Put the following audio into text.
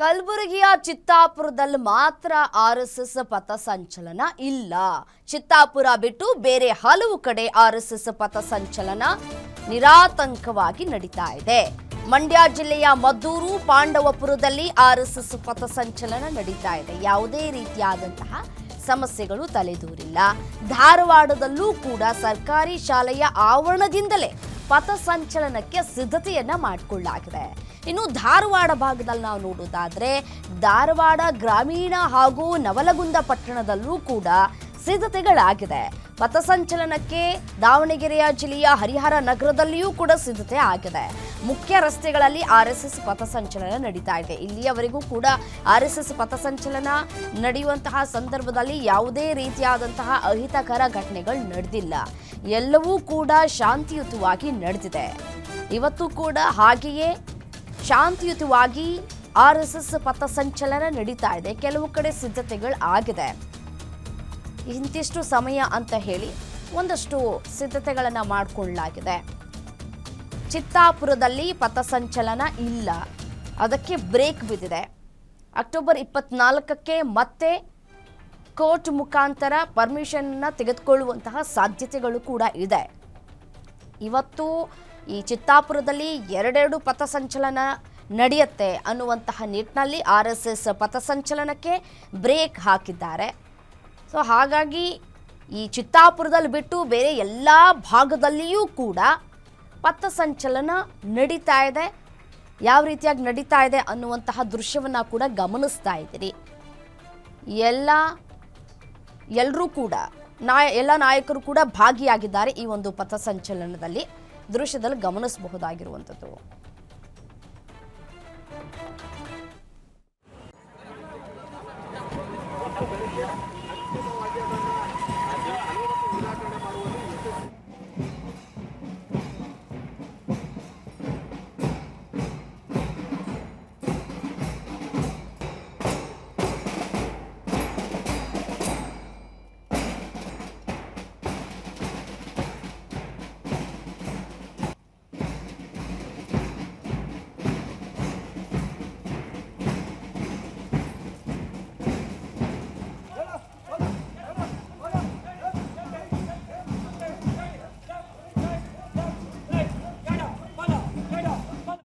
ಕಲಬುರಗಿಯ ಚಿತ್ತಾಪುರದಲ್ಲಿ ಮಾತ್ರ ಆರ್ಎಸ್ಎಸ್ ಪಥಸಂಚಲನ ಇಲ್ಲ. ಚಿತ್ತಾಪುರ ಬಿಟ್ಟು ಬೇರೆ ಹಲವು ಕಡೆ ಆರ್ಎಸ್ಎಸ್ ಪಥಸಂಚಲನ ನಿರಾತಂಕವಾಗಿ ನಡೀತಾ ಇದೆ. ಮಂಡ್ಯ ಜಿಲ್ಲೆಯ ಮದ್ದೂರು, ಪಾಂಡವಪುರದಲ್ಲಿ ಆರ್ಎಸ್ಎಸ್ ಪಥಸಂಚಲನ ನಡೀತಾ ಇದೆ. ಯಾವುದೇ ರೀತಿಯಾದಂತಹ ಸಮಸ್ಯೆಗಳು ತಲೆದೂರಿಲ್ಲ. ಧಾರವಾಡದಲ್ಲೂ ಕೂಡ ಸರ್ಕಾರಿ ಶಾಲೆಯ ಆವರಣದಿಂದಲೇ ಪಥಸಂಚಲನಕ್ಕೆ ಸಿದ್ಧತೆಯನ್ನ ಮಾಡಿಕೊಳ್ಳಲಾಗಿದೆ. ಇನ್ನು ಧಾರವಾಡ ಭಾಗದಲ್ಲಿ ನಾವು ನೋಡೋದಾದ್ರೆ ಧಾರವಾಡ ಗ್ರಾಮೀಣ ಹಾಗೂ ನವಲಗುಂದ ಪಟ್ಟಣದಲ್ಲೂ ಕೂಡ ಸಿದ್ಧತೆಗಳಾಗಿದೆ. ಪಥಸಂಚಲನಕ್ಕೆ ದಾವಣಗೆರೆಯ ಜಿಲ್ಲೆಯ ಹರಿಹರ ನಗರದಲ್ಲಿಯೂ ಕೂಡ ಸಿದ್ಧತೆ ಆಗಿದೆ. ಮುಖ್ಯ ರಸ್ತೆಗಳಲ್ಲಿ ಆರ್ಎಸ್ಎಸ್ ಪಥಸಂಚಲನ ನಡೀತಾ ಇದೆ. ಇಲ್ಲಿಯವರೆಗೂ ಕೂಡ ಆರ್ಎಸ್ಎಸ್ ಪಥಸಂಚಲನ ನಡೆಯುವಂತಹ ಸಂದರ್ಭದಲ್ಲಿ ಯಾವುದೇ ರೀತಿಯಾದಂತಹ ಅಹಿತಕರ ಘಟನೆಗಳು ನಡೆದಿಲ್ಲ. ಎಲ್ಲವೂ ಕೂಡ ಶಾಂತಿಯುತವಾಗಿ ನಡೆದಿದೆ. ಇವತ್ತು ಕೂಡ ಹಾಗೆಯೇ ಶಾಂತಿಯುತವಾಗಿ ಆರ್ಎಸ್ಎಸ್ ಪಥಸಂಚಲನ ನಡೀತಾ ಇದೆ. ಕೆಲವು ಕಡೆ ಸಿದ್ಧತೆಗಳು ಆಗಿದೆ. ಇಂತಿಷ್ಟು ಸಮಯ ಅಂತ ಹೇಳಿ ಒಂದಷ್ಟು ಸಿದ್ಧತೆಗಳನ್ನು ಮಾಡಿಕೊಳ್ಳಲಾಗಿದೆ. ಚಿತ್ತಾಪುರದಲ್ಲಿ ಪಥಸಂಚಲನ ಇಲ್ಲ, ಅದಕ್ಕೆ ಬ್ರೇಕ್ ಬಿದ್ದಿದೆ. ಅಕ್ಟೋಬರ್ 24ಕ್ಕೆ ಮತ್ತೆ ಕೋರ್ಟ್ ಮುಖಾಂತರ ಪರ್ಮಿಷನ್ನ ತೆಗೆದುಕೊಳ್ಳುವಂತಹ ಸಾಧ್ಯತೆಗಳು ಕೂಡ ಇದೆ. ಇವತ್ತು ಈ ಚಿತ್ತಾಪುರದಲ್ಲಿ ಎರಡೆರಡು ಪಥಸಂಚಲನ ನಡೆಯುತ್ತೆ ಅನ್ನುವಂತಹ ನಿಟ್ಟಿನಲ್ಲಿ ಆರ್ಎಸ್ಎಸ್ ಪಥಸಂಚಲನಕ್ಕೆ ಬ್ರೇಕ್ ಹಾಕಿದ್ದಾರೆ. ಸೊ ಹಾಗಾಗಿ ಈ ಚಿತ್ತಾಪುರದಲ್ಲಿ ಬಿಟ್ಟು ಬೇರೆ ಎಲ್ಲ ಭಾಗದಲ್ಲಿಯೂ ಕೂಡ ಪಥಸಂಚಲನ ನಡೀತಾ ಇದೆ. ಯಾವ ರೀತಿಯಾಗಿ ನಡೀತಾ ಇದೆ ಅನ್ನುವಂತಹ ದೃಶ್ಯವನ್ನು ಕೂಡ ಗಮನಿಸ್ತಾ ಇದ್ದೀರಿ. ಎಲ್ಲರೂ ಕೂಡ ಎಲ್ಲ ನಾಯಕರು ಕೂಡ ಭಾಗಿಯಾಗಿದ್ದಾರೆ ಈ ಒಂದು ಪಥಸಂಚಲನದಲ್ಲಿ. ದೃಶ್ಯದಲ್ಲಿ ಗಮನಿಸಬಹುದಾಗಿರುವಂಥದ್ದು.